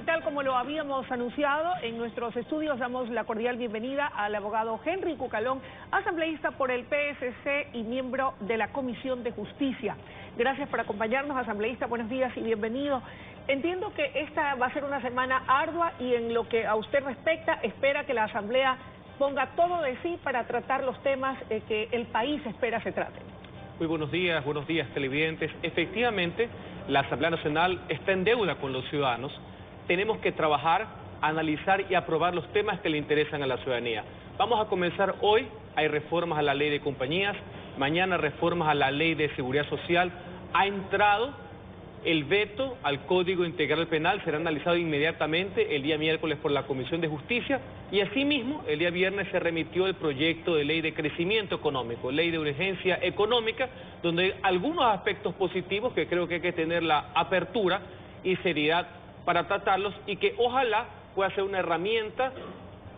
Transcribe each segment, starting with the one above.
y tal como lo habíamos anunciado, en nuestros estudios damos la cordial bienvenida al abogado Henry Cucalón, asambleísta por el PSC y miembro de la Comisión de Justicia. Gracias por acompañarnos, asambleísta, buenos días y bienvenido. Entiendo que esta va a ser una semana ardua y en lo que a usted respecta, espera que la Asamblea ponga todo de sí para tratar los temas que el país espera se traten. Muy buenos días televidentes. Efectivamente, la Asamblea Nacional está en deuda con los ciudadanos. Tenemos que trabajar, analizar y aprobar los temas que le interesan a la ciudadanía. Vamos a comenzar hoy, hay reformas a la ley de compañías, mañana reformas a la ley de seguridad social. Ha entrado el veto al Código Integral Penal, será analizado inmediatamente el día miércoles por la Comisión de Justicia, y asimismo el día viernes se remitió el proyecto de ley de crecimiento económico, ley de urgencia económica, donde hay algunos aspectos positivos que creo que hay que tener la apertura y seriedad para tratarlos y que ojalá pueda ser una herramienta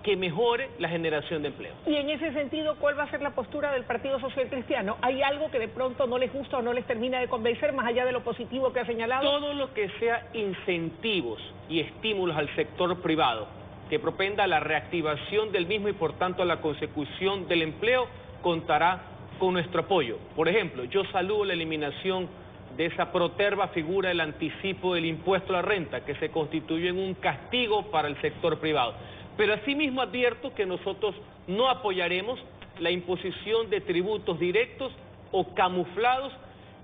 que mejore la generación de empleo. Y en ese sentido, ¿cuál va a ser la postura del Partido Social Cristiano? ¿Hay algo que de pronto no les gusta o no les termina de convencer, más allá de lo positivo que ha señalado? Todo lo que sea incentivos y estímulos al sector privado, que propenda a la reactivación del mismo y por tanto a la consecución del empleo, contará con nuestro apoyo. Por ejemplo, yo saludo la eliminación de esa proterva figura del anticipo del impuesto a la renta, que se constituye en un castigo para el sector privado. Pero asimismo advierto que nosotros no apoyaremos la imposición de tributos directos o camuflados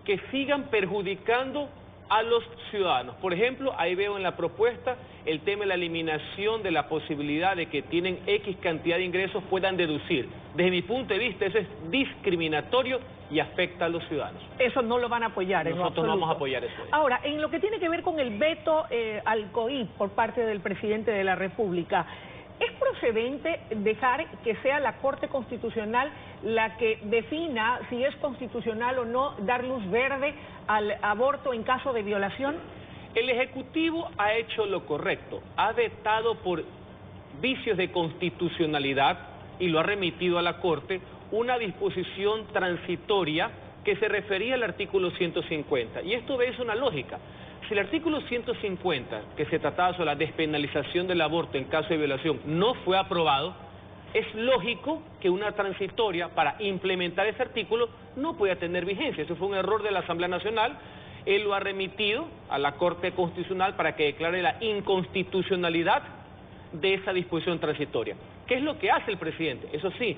que sigan perjudicando a los ciudadanos. Por ejemplo, ahí veo en la propuesta el tema de la eliminación de la posibilidad de que tienen X cantidad de ingresos puedan deducir. Desde mi punto de vista, eso es discriminatorio y afecta a los ciudadanos. Eso no lo van a apoyar. Nosotros no vamos a apoyar eso. Ahora, en lo que tiene que ver con el veto al COVID por parte del presidente de la República, ¿es procedente dejar que sea la Corte Constitucional la que defina si es constitucional o no dar luz verde al aborto en caso de violación? El Ejecutivo ha hecho lo correcto, ha vetado por vicios de constitucionalidad y lo ha remitido a la Corte una disposición transitoria que se refería al artículo 150. Y esto obedece una lógica. Si el artículo 150, que se trataba sobre la despenalización del aborto en caso de violación, no fue aprobado, es lógico que una transitoria para implementar ese artículo no pueda tener vigencia. Eso fue un error de la Asamblea Nacional. Él lo ha remitido a la Corte Constitucional para que declare la inconstitucionalidad de esa disposición transitoria. ¿Qué es lo que hace el presidente? Eso sí,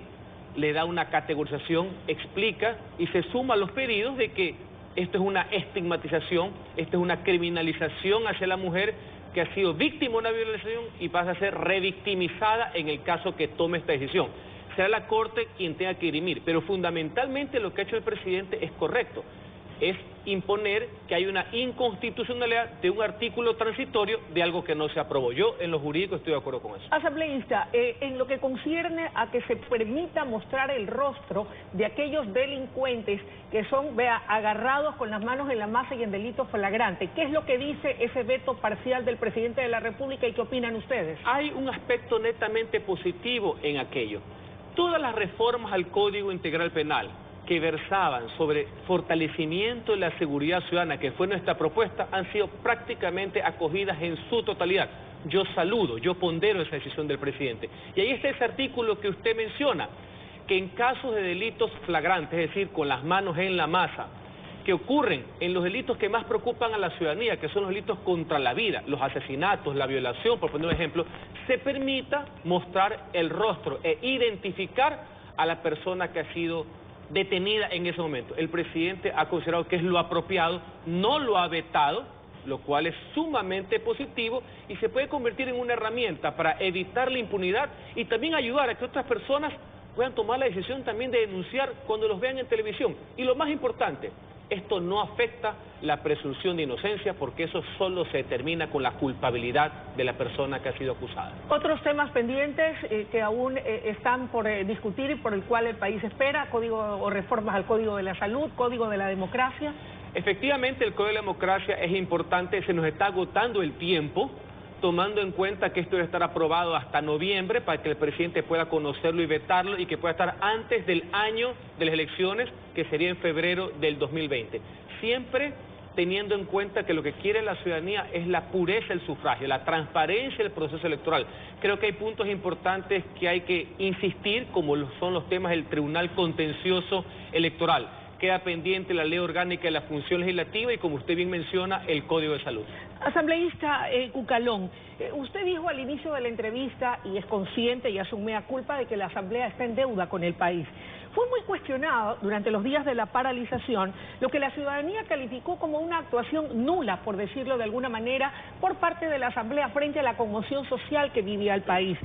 le da una categorización, explica y se suma a los pedidos de que esto es una estigmatización, esto es una criminalización hacia la mujer que ha sido víctima de una violación y pasa a ser revictimizada en el caso que tome esta decisión. Será la Corte quien tenga que dirimir, pero fundamentalmente lo que ha hecho el presidente es correcto. Es imponer que hay una inconstitucionalidad de un artículo transitorio de algo que no se aprobó. Yo en lo jurídico estoy de acuerdo con eso. Asambleísta, en lo que concierne a que se permita mostrar el rostro de aquellos delincuentes que son, agarrados con las manos en la masa y en delitos flagrantes, ¿qué es lo que dice ese veto parcial del presidente de la República y qué opinan ustedes? Hay un aspecto netamente positivo en aquello. Todas las reformas al Código Integral Penal que versaban sobre fortalecimiento de la seguridad ciudadana, que fue nuestra propuesta, han sido prácticamente acogidas en su totalidad. Yo saludo, yo pondero esa decisión del presidente. Y ahí está ese artículo que usted menciona, que en casos de delitos flagrantes, es decir, con las manos en la masa, que ocurren en los delitos que más preocupan a la ciudadanía, que son los delitos contra la vida, los asesinatos, la violación, por poner un ejemplo, se permita mostrar el rostro e identificar a la persona que ha sido detenida en ese momento. El presidente ha considerado que es lo apropiado, no lo ha vetado, lo cual es sumamente positivo y se puede convertir en una herramienta para evitar la impunidad y también ayudar a que otras personas puedan tomar la decisión también de denunciar cuando los vean en televisión. Y lo más importante, esto no afecta la presunción de inocencia porque eso solo se determina con la culpabilidad de la persona que ha sido acusada. Otros temas pendientes que aún están por discutir y por el cual el país espera, código o reformas al Código de la Salud, Código de la Democracia. Efectivamente, el Código de la Democracia es importante, se nos está agotando el tiempo, tomando en cuenta que esto debe estar aprobado hasta noviembre para que el presidente pueda conocerlo y vetarlo y que pueda estar antes del año de las elecciones, que sería en febrero del 2020. Siempre teniendo en cuenta que lo que quiere la ciudadanía es la pureza del sufragio, la transparencia del proceso electoral. Creo que hay puntos importantes que hay que insistir, como son los temas del Tribunal Contencioso Electoral. Queda pendiente la ley orgánica de la función legislativa y, como usted bien menciona, el Código de Salud. Asambleísta Cucalón, usted dijo al inicio de la entrevista, y es consciente y asume a culpa de que la Asamblea está en deuda con el país. Fue muy cuestionado durante los días de la paralización, lo que la ciudadanía calificó como una actuación nula, por decirlo de alguna manera, por parte de la Asamblea frente a la conmoción social que vivía el país.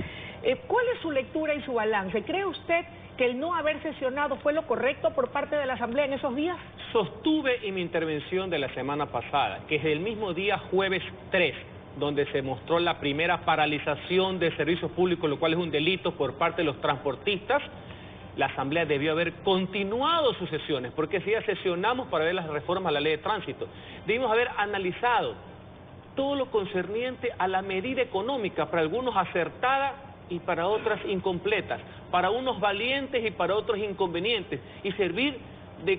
¿Cuál es su lectura y su balance? ¿Cree usted que el no haber sesionado fue lo correcto por parte de la Asamblea en esos días? Sostuve en mi intervención de la semana pasada que desde el mismo día jueves 3, donde se mostró la primera paralización de servicios públicos, lo cual es un delito por parte de los transportistas, la Asamblea debió haber continuado sus sesiones, porque si ya sesionamos para ver las reformas a la ley de tránsito, debimos haber analizado todo lo concerniente a la medida económica, para algunos acertada y para otras incompletas, para unos valientes y para otros inconvenientes, y servir de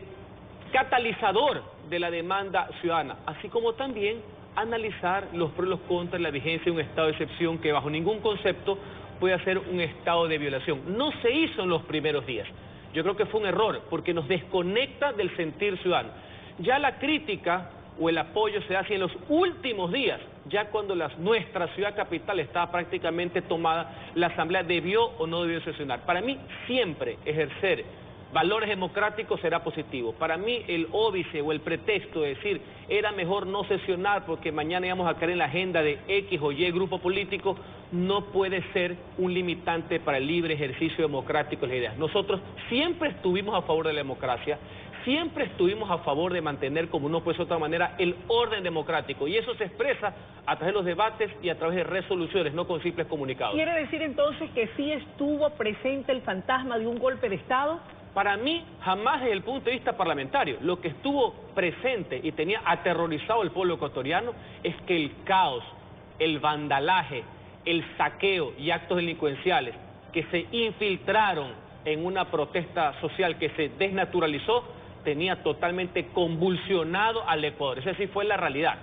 catalizador de la demanda ciudadana, así como también analizar los pros y los contras de la vigencia de un estado de excepción que bajo ningún concepto puede ser un estado de violación. No se hizo en los primeros días. Yo creo que fue un error, porque nos desconecta del sentir ciudadano. Ya la crítica o el apoyo se hace en los últimos días, ya cuando nuestra ciudad capital estaba prácticamente tomada, la Asamblea debió o no debió sesionar. Para mí, siempre ejercer valores democráticos será positivo. Para mí, el óbice o el pretexto de decir era mejor no sesionar porque mañana íbamos a caer en la agenda de X o Y grupo político, no puede ser un limitante para el libre ejercicio democrático de las ideas. Nosotros siempre estuvimos a favor de la democracia, siempre estuvimos a favor de mantener, como no puede ser de otra manera, el orden democrático, y eso se expresa a través de los debates y a través de resoluciones, no con simples comunicados. ¿Quiere decir entonces que sí estuvo presente el fantasma de un golpe de Estado? Para mí, jamás desde el punto de vista parlamentario. Lo que estuvo presente y tenía aterrorizado al pueblo ecuatoriano es que el caos, el vandalaje, el saqueo y actos delincuenciales que se infiltraron en una protesta social que se desnaturalizó, tenía totalmente convulsionado al Ecuador. Esa sí fue la realidad.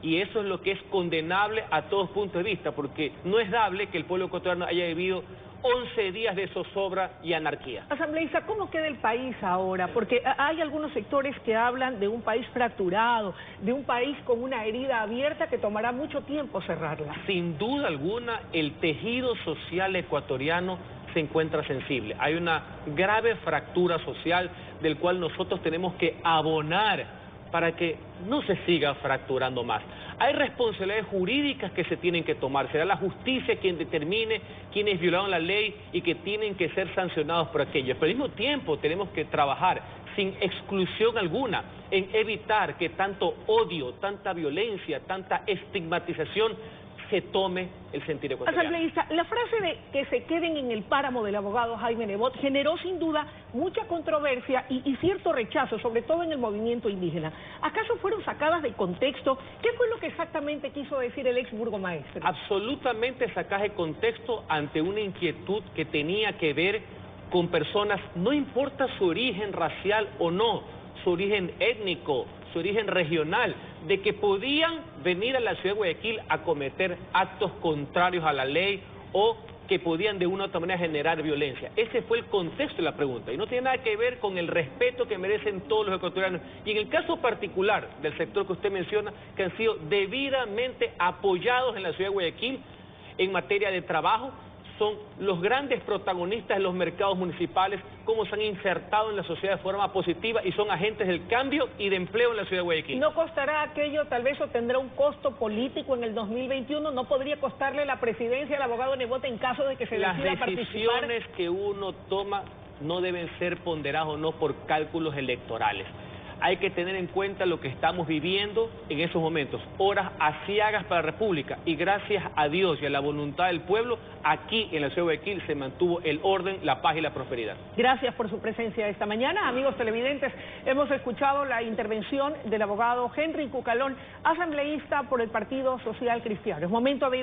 Y eso es lo que es condenable a todos puntos de vista, porque no es dable que el pueblo ecuatoriano haya vivido 11 días de zozobra y anarquía. Asambleísta, ¿cómo queda el país ahora? Porque hay algunos sectores que hablan de un país fracturado, de un país con una herida abierta que tomará mucho tiempo cerrarla. Sin duda alguna, el tejido social ecuatoriano se encuentra sensible. Hay una grave fractura social del cual nosotros tenemos que abonar para que no se siga fracturando más. Hay responsabilidades jurídicas que se tienen que tomar. Será la justicia quien determine quienes violaron la ley y que tienen que ser sancionados por aquello. Pero al mismo tiempo tenemos que trabajar sin exclusión alguna en evitar que tanto odio, tanta violencia, tanta estigmatización se tome el sentir ecuatoriano. Asambleísta, la frase de que se queden en el páramo del abogado Jaime Nebot generó sin duda mucha controversia y cierto rechazo, sobre todo en el movimiento indígena. ¿Acaso fueron sacadas de contexto? ¿Qué fue lo que exactamente quiso decir el ex burgomaestre? Absolutamente sacadas de contexto ante una inquietud que tenía que ver con personas, no importa su origen racial o no, su origen étnico, su origen regional, de que podían venir a la ciudad de Guayaquil a cometer actos contrarios a la ley o que podían de una u otra manera generar violencia. Ese fue el contexto de la pregunta y no tiene nada que ver con el respeto que merecen todos los ecuatorianos. Y en el caso particular del sector que usted menciona, que han sido debidamente apoyados en la ciudad de Guayaquil en materia de trabajo, son los grandes protagonistas de los mercados municipales, cómo se han insertado en la sociedad de forma positiva y son agentes del cambio y de empleo en la ciudad de Guayaquil. ¿No costará aquello, tal vez, o tendrá un costo político en el 2021? ¿No podría costarle la presidencia al abogado Nebot en caso de que se decida participar? Las decisiones que uno toma no deben ser ponderadas o no por cálculos electorales. Hay que tener en cuenta lo que estamos viviendo en esos momentos, horas aciagas para la República, y gracias a Dios y a la voluntad del pueblo, aquí en la ciudad de Guayaquil se mantuvo el orden, la paz y la prosperidad. Gracias por su presencia esta mañana. Amigos televidentes, hemos escuchado la intervención del abogado Henry Cucalón, asambleísta por el Partido Social Cristiano. Es momento de ir a